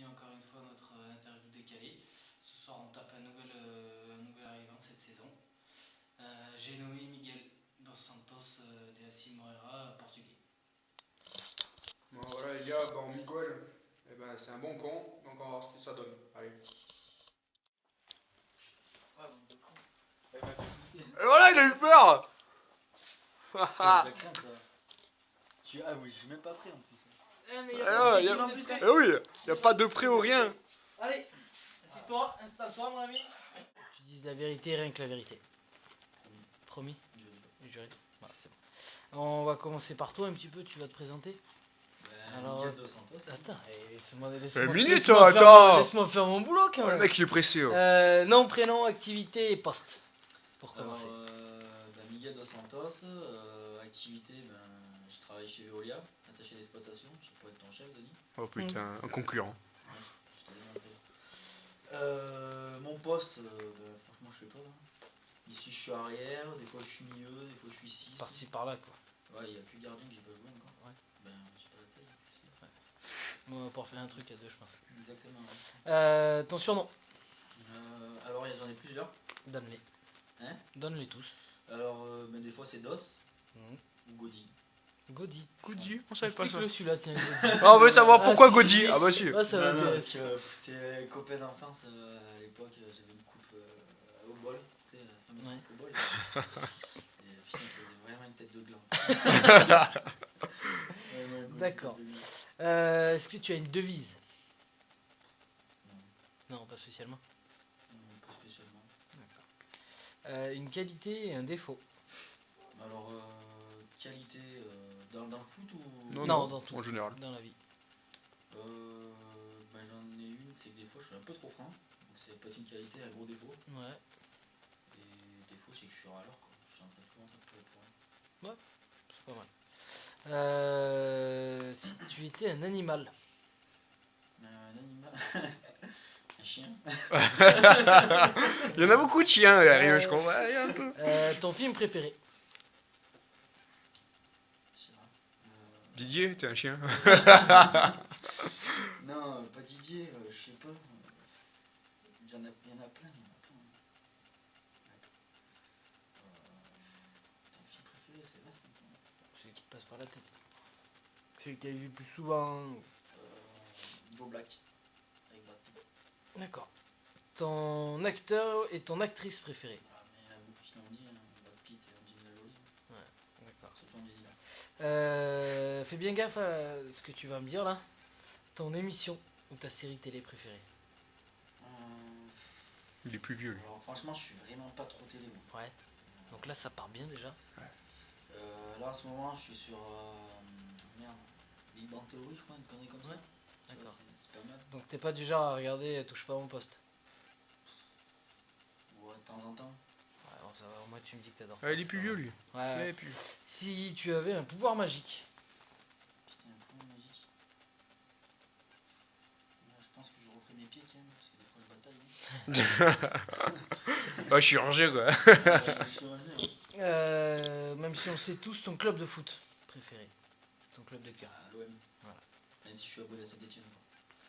continue encore une fois notre interview décalée. Ce soir, on tape un nouvel arrivant cette saison. J'ai nommé Miguel dos Santos de Assim Moreira, portugais. Bon, voilà les gars, bon Miguel, eh ben, c'est un bon con, donc on va voir ce que ça donne. Allez. Ah, bon, de con. Et voilà, il a eu peur. Ça craint ça. Ah oui, je suis même pas prêt en plus. Mais y a pas de difficile en plus. Eh oui, y a pas de prêt ou rien. Allez, assieds-toi, installe-toi mon ami. Tu dises la vérité, rien que la vérité. Promis. Juré. Voilà, c'est bon. On va commencer par toi un petit peu, tu vas te présenter. Alors, Miguel dos Santos. Attends, laisse-moi faire mon boulot quand Le même. mec il est pressé. Nom, prénom, activité et poste. Pour commencer. Miguel dos Santos, activité, je travaille chez Veolia, attaché d'exploitation, je pourrais être ton chef, Denis. Oh putain, un concurrent. Ouais, je te demanderai. Mon poste, franchement je sais pas. Ici je suis arrière, des fois je suis milieu, des fois je suis 6. Parti par là quoi. Ouais, il n'y a plus de gardien que j'ai pas joué encore. Ouais. J'ai pas la taille. On va pouvoir faire un truc à deux je pense. Exactement. Ouais. Ton surnom. Alors j'en ai plusieurs. Donne-les. Hein? Donne-les tous. Alors des fois c'est Dos ou Godi. Godi. Godi, on savait pas ça. Explique-le celui-là, tiens. Ah, on veut savoir pourquoi si, Godi. si. Ah bah si. Ah, ça va Non, parce intéresser. que c'est copain d'enfance à l'époque, j'avais une coupe au bol, tu sais, la fameuse Ouais. coupe au bol. Et putain, c'était vraiment une tête de gland. D'accord. Est-ce que tu as une devise? Non, pas spécialement. Non, pas spécialement. D'accord. Une qualité et un défaut. Alors, qualité dans le foot ou. Non, dans tout. en général. Dans la vie. J'en ai une, c'est que des fois je suis un peu trop franc. Donc c'est peut être une qualité, un gros défaut. Ouais. Et défaut, c'est que je suis râleur, quoi. Je suis toujours en train de pleurer pour rien. C'est pas mal. Si tu étais un animal. Un animal. Un chien. Il y en a beaucoup de chiens, Rio, je comprends. Il y a un peu. Ton film préféré. C'est vrai. Didier, t'es un chien. Non, pas Didier, je sais pas. Il y en a plein. Ton film préféré, c'est vaste. Celui qui te passe par la tête. Celui que tu as vu le plus souvent. Joe Black. Avec Brad Pitt. D'accord. Ton acteur et ton actrice préférée. Ah, mais il y en a beaucoup qui l'ont dit, Brad Pitt et Angelina Jolie. D'accord. Surtout Angelina. Fais bien gaffe à ce que tu vas me dire là. Ton émission ou ta série télé préférée. Il est plus vieux, lui. Alors franchement, je suis vraiment pas trop télé. Moi. Ouais. Donc là, ça part bien déjà. Là en ce moment, je suis sur. Big Bang Theory, je crois, une connerie comme ça. D'accord. C'est pas mal. Donc t'es pas du genre à regarder Touche pas à mon poste. Ouais, de temps en temps. Ouais, bon, ça va, au moins tu me dis que t'adores. Ah, il est plus vieux, lui. Ouais. Il est plus vieux. Si tu avais un pouvoir magique. Putain, un point magique. Je pense que je referai mes pieds, quand même, parce que des fois je bataille. Ah, je suis rangé, quoi. Je suis rangé, hein. Même si on sait tous ton club de foot préféré. Ton club de cœur. L'OM. Voilà. Même si je suis abonné à Saint-Etienne.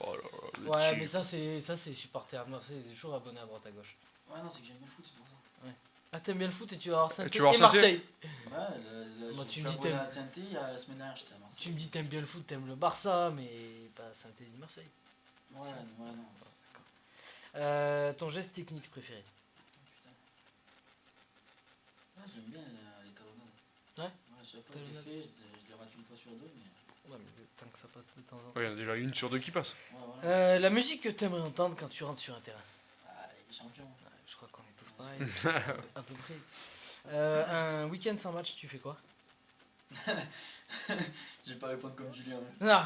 Oh là là, le Ouais, type. mais ça c'est supporter à Marseille, c'est toujours abonné à droite à gauche. Ouais, non, c'est que j'aime bien le foot, c'est pour ça. Ah, t'aimes bien le foot et tu vas avoir Saint-Étienne tu vas et avoir Saint-Étienne Marseille. Ouais, Moi, je tu suis me dis abonné t'aimes. à Saint-Etienne, la semaine dernière, j'étais à Marseille. Tu me dis t'aimes bien le foot, t'aimes le Barça, mais pas Saint-Étienne et Marseille. Ouais, non. Ton geste technique préféré. Putain. Ouais, j'aime bien les talonnades. Ouais. À chaque fois que je les fais, je les rate une fois sur deux, mais. Ouais, mais tant que ça passe de temps en temps. Ouais, il y en a déjà une sur deux qui passe. Ouais, voilà. La musique que t'aimerais entendre quand tu rentres sur un terrain. Ah, les champions. Ouais, je crois qu'on est tous pareils, à peu près. Un week-end sans match, tu fais quoi? Je vais pas répondre comme Julien. Non.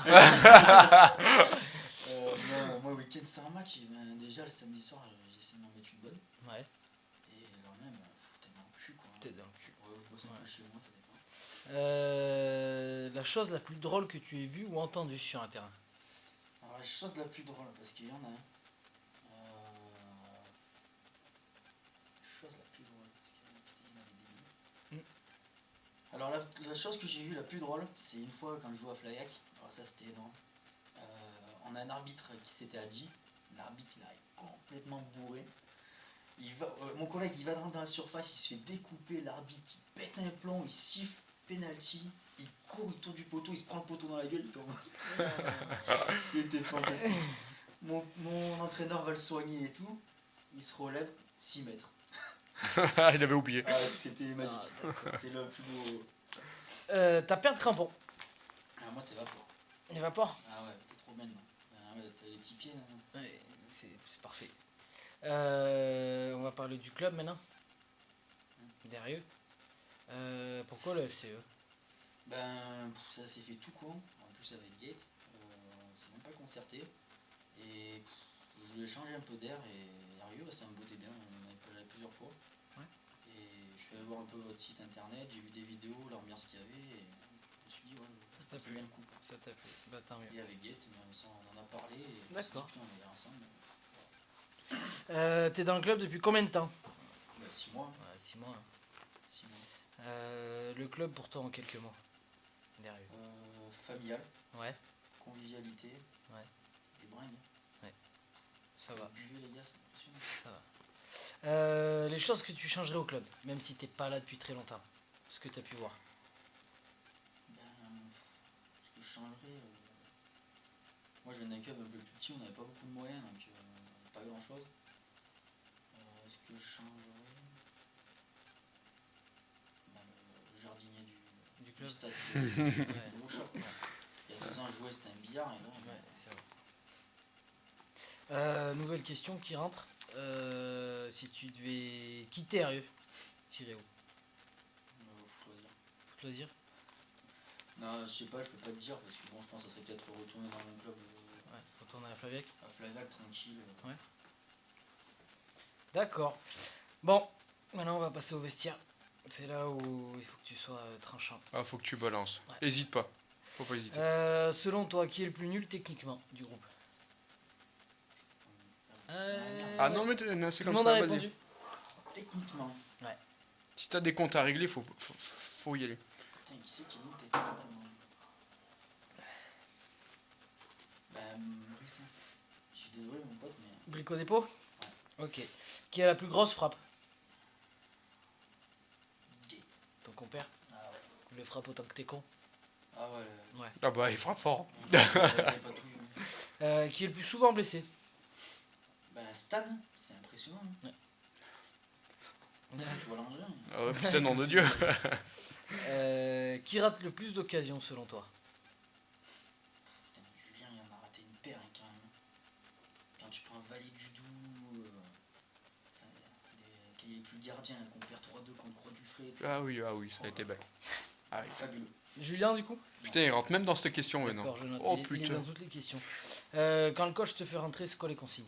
Non, moi, week-end sans match, déjà le samedi soir, j'essaie de m'en mettre une bonne. Ouais, Et alors même, t'es dans le cul, quoi. t'es dans le cul. Ouais, je bosse un peu chez moi, ça dépend. La chose la plus drôle que tu aies vue ou entendue sur un terrain. Alors, la chose la plus drôle, parce qu'il y en a. Chose la plus drôle, parce qu'il y en a des débiles. Alors, la chose que j'ai vue la plus drôle, c'est une fois quand je jouais à Flyac. Alors, ça, c'était énorme. on a un arbitre qui s'était Hadji. L'arbitre il est complètement bourré. Mon collègue il va dans la surface, il se fait découper, l'arbitre il pète un plomb, il siffle, penalty, il court, il tourne du poteau, il se prend le poteau dans la gueule, il tombe. C'était fantastique. Mon entraîneur va le soigner et tout, il se relève 6 mètres. Il avait oublié. Ah, c'était magique. C'est le plus beau. Ta paire de crampons. Ah, moi c'est vapeur. Les vapeurs. Ah ouais, t'es trop belle. Ah ouais, t'as les petits pieds là. Ouais, c'est parfait. On va parler du club maintenant. Derrière. Pourquoi le FCE? Ben, ça s'est fait tout con. En plus avec Gate, on s'est même pas concerté. Et je voulais changer un peu d'air et sérieux, ça me bottait bien. On en avait parlé plusieurs fois. Ouais. Et je suis allé voir un peu votre site internet, j'ai vu des vidéos, l'ambiance qu'il y avait. Et je me suis dit, ouais, Ça t'a plu? bien le coup. Ça t'a plu? Bah tant mieux. Et avec Gate, on en a parlé. Et D'accord. on est ensemble. T'es dans le club depuis combien de temps? Bah, 6 mois. Ouais, 6 mois. 6 mois. Le club pour toi en quelques mots. Derrière. Familial, Ouais, convivialité. Ouais. Et bringue. ça va. Buvez les gars, c'est impressionnant. Ça va. Les choses que tu changerais au club, même si t'es pas là depuis très longtemps. Ce que t'as pu voir. Ben, ce que je changerais. Moi je viens d'un club un peu plus petit, on n'avait pas beaucoup de moyens, donc pas grand chose. Ce que je changerais. Ben, le jardinier Du club. stade Ouais. de Rouchat, quoi. Il y a 2 ans, je jouais, c'était un billard, et là, Ouais, c'est vrai. Nouvelle question qui rentre. Si tu devais quitter Arieux, t'irais où? choisir. Faut te le dire. Non, je sais pas, je peux pas te dire, parce que bon, je pense que ça serait peut-être retourner dans mon club Ouais, retourner à Flaviac. à Flaviac, tranquille. D'accord. Bon, maintenant on va passer au vestiaire. C'est là où il faut que tu sois tranchant. Ah, faut que tu balances. Ouais. Hésite pas. Faut pas hésiter. Selon toi, qui est le plus nul techniquement du groupe? Ah non, mais non, c'est Tout le comme monde a ça, vas-y. répondu. Techniquement. Si t'as des comptes à régler, faut y aller. Putain, qui c'est qui est nul techniquement? Ben, Brice, hein. Je suis désolé, mon pote, mais. Brico Dépôt. Ok. Qui a la plus grosse frappe? Gate. Ton compère. Ah ouais. Le frappe autant que t'es con. Ah ouais. Ah bah, il frappe fort. J'avais pas tout vu. Qui est le plus souvent blessé? Ben, Stan, c'est impressionnant. Hein. Ouais. Tu vois l'engin. Ah ouais, putain, nom de Dieu. Qui rate le plus d'occasions selon toi? Putain, Julien, il en a raté une paire, hein, quand même. Quand tu prends Valet du Doubs, qu'il n'y ait plus de gardien, qu'on perd 3-2 contre Croix du Frais. Ah oui, ça a été belle. Ah oui. Fabuleux. Julien du coup? Putain, il rentre même dans cette question maintenant. D'accord, je note. Oh Il est putain. dans toutes les questions. Quand le coach te fait rentrer, c'est quoi les consignes?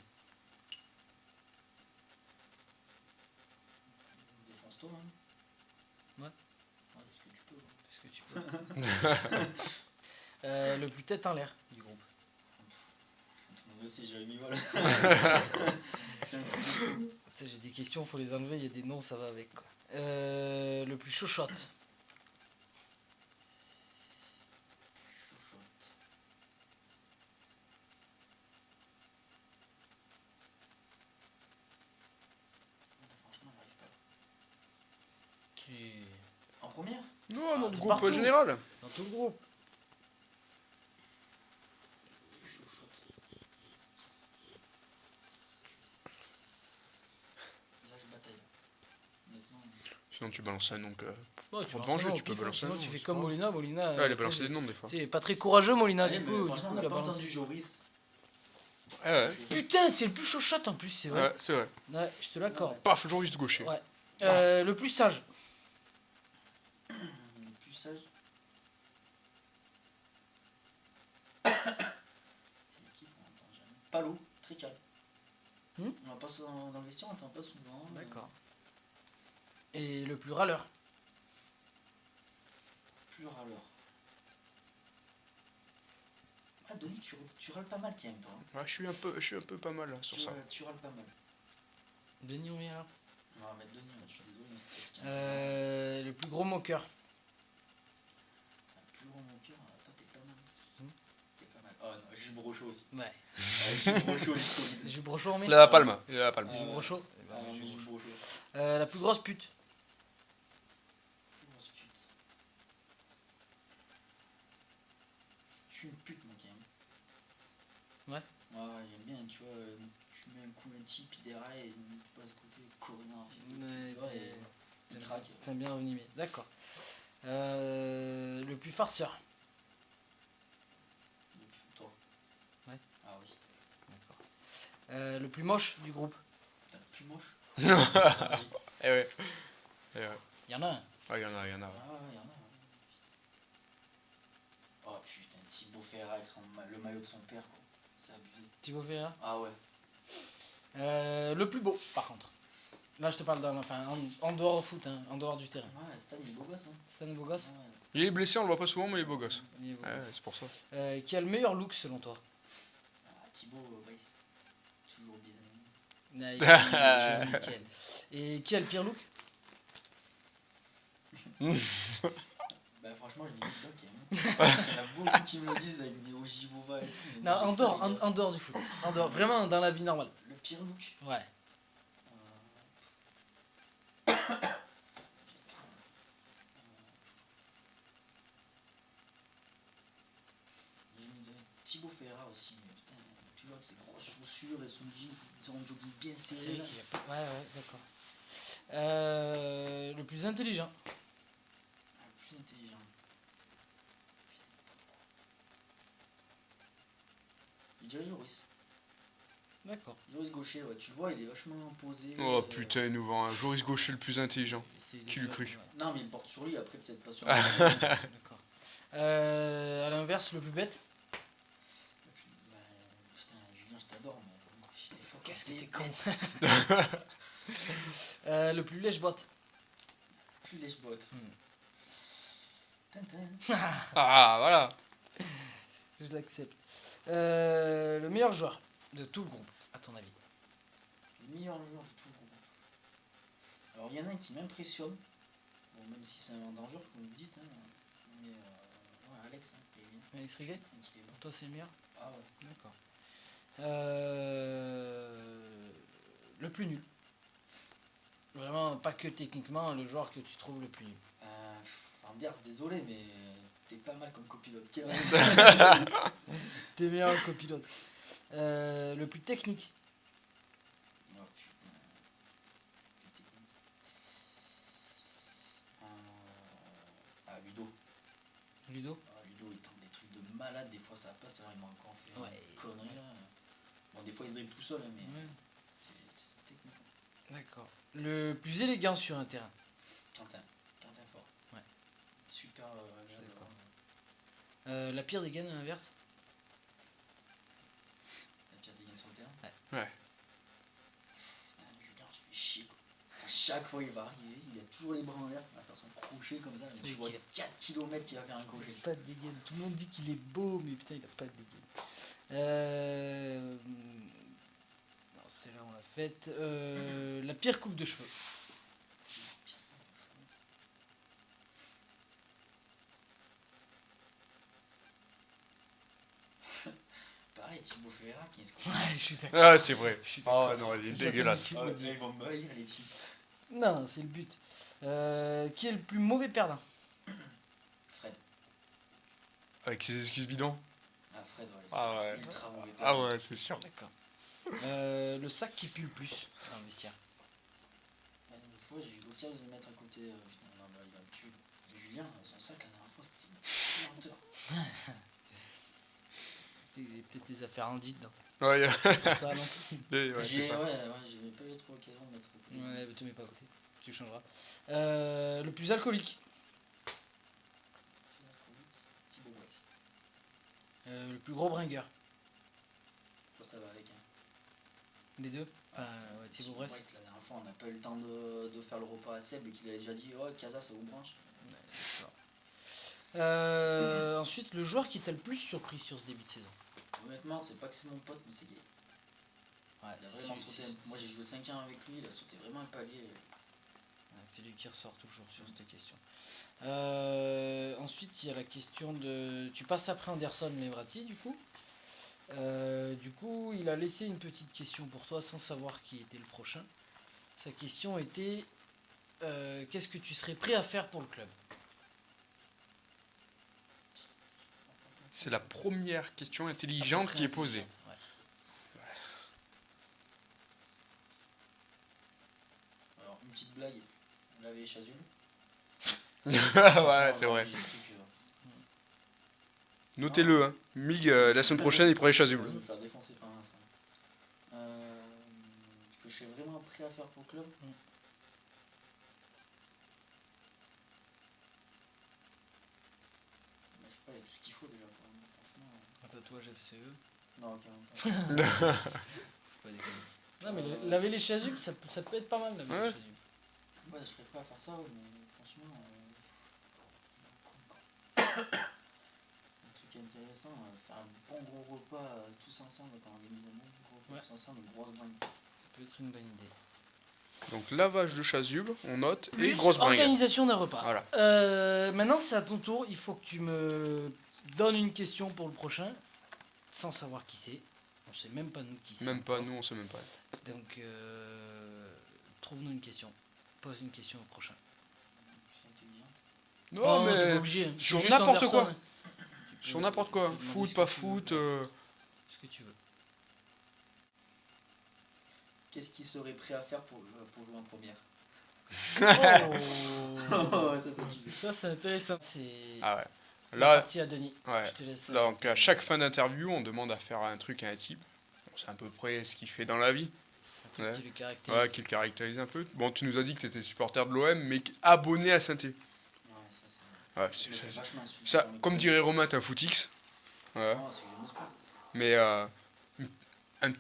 Défonce-toi, hein. Ouais. Est-ce que tu peux? Est-ce que tu peux? Le plus tête en l'air du groupe. C'est Jérémy, voilà. C'est un truc de fou. J'ai des questions, faut les enlever, il y a des noms, ça va avec quoi. Le plus chochotte. Chouchoute. Franchement, j'arrive pas. Qui... En première? Non, notre de groupe partout. général. Dans tout le groupe. Chouchoute. Là, je bataille. Honnêtement. Sinon, tu balances un nom. Ouais, Pour te balances venger, un nom au tu peux pif, balancer sinon un nom, tu fais c'est comme pas Molina. Molina, Ouais, elle a balancé des noms des fois. c'est pas très courageux Molina Allez, du mais coup. franchement, on Il n'a a pas balancé. entendu Joris. Ah ouais. Putain, c'est le plus chochotte en plus, c'est vrai. Ouais, c'est vrai. Ouais, je te l'accorde. Paf, Joris de gaucher. Ouais. Le plus sage. Le plus sage. C'est l'équipe, on n'entend jamais. Palo, très calme. On va pas dans le vestiaire, on n'entend pas souvent. D'accord. Et le plus râleur. Plus râleur. Ah, Denis, tu râles pas mal quand même, toi. Hein. Ouais, je suis un peu pas mal là, sur ça. Tu râles pas mal. Denis, on vient là. On va mettre Denis, là, je suis désolé, mais c'est quelqu'un Le plus gros moqueur. qui- Plus gros mon cœur, toi t'es pas mal. Hmm. T'es pas mal. Oh non, Jules Brochot aussi. Ouais. Jules Brochot, il est Jules Brochot, on met Il a la palme. Il a la palme. Jules Brochot. Eh ben, connu. Jules Jules Brochot. Brochot. La plus grosse pute. Grosse pute. Je suis une pute, moi, quand même. Ouais. Ouais, j'aime bien, tu vois, tu mets un coup un type, il déraille, et tu passes à côté, connard, Ouais, tu vois, et il craque. T'aimes bien renimer. D'accord. Le plus farceur. Toi. Ouais. Ah oui. D'accord. Le plus moche du groupe. T'as le plus moche. Eh ouais. Eh ouais. Il y en a un. Ah, il y en a, il y en a. Ah, il y en a. Oh putain, Thibaut Ferrat avec le maillot de son père, quoi. C'est abusé. Thibaut Ferrat. Ah ouais. Le plus beau, par contre. Là, je te parle en dehors du foot, hein, en dehors du terrain. Ouais, Stan, il est beau gosse, hein. C'est un beau gosse. Ah ouais. Il est blessé, on le voit pas souvent, mais il est beau gosse. Il est beau Ouais, gosse. c'est pour ça. Qui a le meilleur look selon toi? Ah, Thibaut, ouais, toujours bien. Ah, joli, nickel. Et qui a le pire look? Bah franchement, je l'ai dit là, quand même. Il y en a beaucoup qui me le disent avec des Ojibova et tout. mais Non, moi, en j'ai dehors, ça, les gars. en dehors du foot. En dehors, vraiment dans la vie normale. Le pire look. Ouais. J'ai mis Thibaut Ferrat aussi, mais putain, tu vois que ses grosses chaussures et son jean, son jogging bien C'est serré. vrai qu'il y a pas. Ouais, ouais, d'accord. Le plus intelligent. Ah, le plus intelligent. Je dirais Joris. D'accord. Joris Gaucher, ouais, tu vois, il est vachement posé. Oh putain, il nous vend un Joris Gaucher le plus intelligent. C'est- Qui l'eût cru? Non, mais il porte sur lui, après peut-être pas sur D'accord. À l'inverse, le plus bête. Putain, Julien, je t'adore, mais j'étais fort. Qu'est-ce que t'es con. Le plus lèche-botte. Plus les bottes. Tintin. Ah, voilà. Je l'accepte. Le meilleur joueur de tout le groupe, à ton avis? Le meilleur joueur de tout le groupe. Alors, il y en a un qui m'impressionne. Bon, même si c'est un danger, comme vous dites. Hein, mais ouais, Alex, hein, il est bien. Alex Riguet? Putain, qu'il est bon. Pour toi, c'est le meilleur? Ah ouais. D'accord. Le plus nul. Vraiment, pas que techniquement, le joueur que tu trouves le plus nul. Anders, désolé, mais t'es pas mal comme copilote. Quel T'es meilleur que copilote. Le plus technique. Oh putain. Plus technique. Ludo. Ludo? Ludo, il tente des trucs de malade, des fois ça passe, alors il m'a encore fait Ouais. une connerie là. Bon, des fois il se dribble tout seul, hein, mais Ouais. c'est technique. D'accord. Le plus élégant sur un terrain. Quentin fort. Ouais. Super agréable. d'accord. La pire des gains à l'inverse. La pire des gains sur le terrain. Ouais. Putain, Julien, je fais chier quoi. À chaque fois il va arriver, il a toujours les bras en l'air, il va faire son crochet comme ça. C'est Tu vois qu'il a- 4 km qu'il va faire un crochet. Pas de dégaine. Tout le monde dit qu'il est beau, mais putain, il a pas de dégaine. Non, celle-là, on l'a faite. La pire coupe de cheveux. Pareil, Thibaut Ferrat qui est ce Ouais, je suis d'accord. Ah, c'est vrai. Je suis Oh d'accord. non, il est C'est dégueulasse. jamais Ah, tu me dis. ils vont me balayer les types. Non, c'est le but. Qui est le plus mauvais perdant? Fred. Avec ses excuses bidons. Ah, Fred, ouais. Ah ouais. Ultra mauvais. Ah ouais, c'est sûr. D'accord. Le sac qui pue le plus dans le vestiaire. Une fois, j'ai eu l'occasion de le mettre à côté. Putain, non, bah, il va me tuer. Julien, son sac la dernière fois, c'était une lenteur. Il y a peut-être les affaires indites dedans. Ouais, Pour ça, non? ouais, c'est J'ai ça. j'ai pas eu trop l'occasion de mettre à côté. Ouais, mais te mets pas à côté. Tu changeras. Le plus alcoolique. Thibaut Bois. Le plus gros bringueur. Toi, ça va avec. Hein. Les deux. Ouais, Thibaut Brest. Bois, la dernière fois, on n'a pas eu le temps de faire le repas à Seb et qu'il avait déjà dit oh, Casa, ça vous branche. Ensuite, le joueur qui t'a le plus surpris sur ce début de saison. Honnêtement, c'est pas que c'est mon pote, mais c'est Gate. Ouais, Il a vraiment sauté. Moi, j'ai joué 5 ans avec lui, il a sauté vraiment un palier. c'est lui qui ressort toujours sur cette question. Ensuite, il y a la question de... Tu passes après Anderson mais Verratti, du coup. du coup, il a laissé une petite question pour toi sans savoir qui était le prochain. Sa question était qu'est-ce que tu serais prêt à faire pour le club? C'est la première question intelligente qui est posée. Ouais. Alors, une petite blague. On laver les chasubles. Ouais, c'est vrai. Notez-le, hein. Mig, la semaine prochaine, il prend les Je vais chasubles. me faire défoncer par un fan. Ce que je serais vraiment prêt à faire pour le club. Bah, je sais pas, il y a tout ce qu'il faut déjà. Franchement. Un tatouage FCE. Non, carrément pas. Faut pas déconner. Non, mais laver les chasubles, ça peut être pas mal, laver Ouais. les chasubles. Ouais, je serais prêt à faire ça, ouais, mais franchement. Un truc intéressant, faire un bon gros repas tous ensemble, quand on organise un bon gros repas Ouais. tous ensemble, une grosse bringue. Ça peut être une bonne idée. Donc, lavage de chasubles, on note, et Plus grosse bringue. organisation d'un repas. Voilà. Maintenant, c'est à ton tour. Il faut que tu me donnes une question pour le prochain, sans savoir qui c'est. On sait même pas nous qui c'est. Même pas, nous, on sait même pas. Donc, trouve-nous une question. Pose une question au prochain. Plus intelligente. Non, t'es pas mais obligé, hein. sur C'est juste n'importe Anderson, quoi. hein. Sur n'importe quoi. Tu peux Foot, demander pas ce que tu veux. foot. Ce que tu veux. Qu'est-ce qu'il serait prêt à faire pour jouer en première? Oh, ça, ça, c'est intéressant. C'est Ah ouais. la Là, partie à Denis. ouais. Je te laisse. Donc, à chaque fin d'interview, on demande à faire un truc à un type. Bon, c'est à peu près ce qu'il fait dans la vie. Un truc Ouais. qui le caractérise. Ouais, qui le caractérise un peu. Bon, tu nous as dit que tu étais supporter de l'OM, mais abonné à Saint-Étienne. Ouais, ça, c'est. Ouais, Je me fais c'est- vachement insulter ça, dans mes comme cours. dirait Romain, t'es un footix. Ouais. Non, c'est que j'aime le sport. Mais un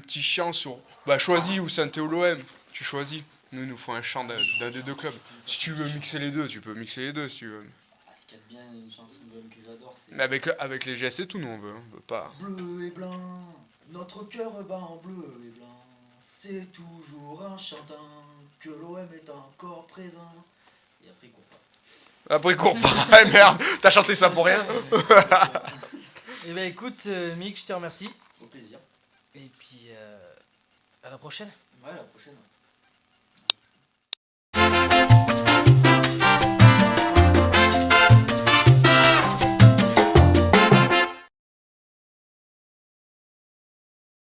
petit chant sur. Bah, choisis ou Saint-Étienne ou l'OM. Tu choisis. Nous, il nous faut un chant d'un des deux clubs. Si tu veux mixer les deux, tu peux mixer les deux si tu veux. Ah, ce qu'il y a de bien, une chanson de l'homme que j'adore, c'est. Mais avec les gestes et tout, nous, on veut pas. Bleu et blanc, notre cœur bat en bleu et blanc. C'est toujours en chantant que l'OM est encore présent. Et après, il court pas. Après, cours pas. Ah, merde, t'as chanté ça pour rien. Eh ben écoute, Mick, je te remercie. Au plaisir. Et puis, à la prochaine. Ouais, à la prochaine.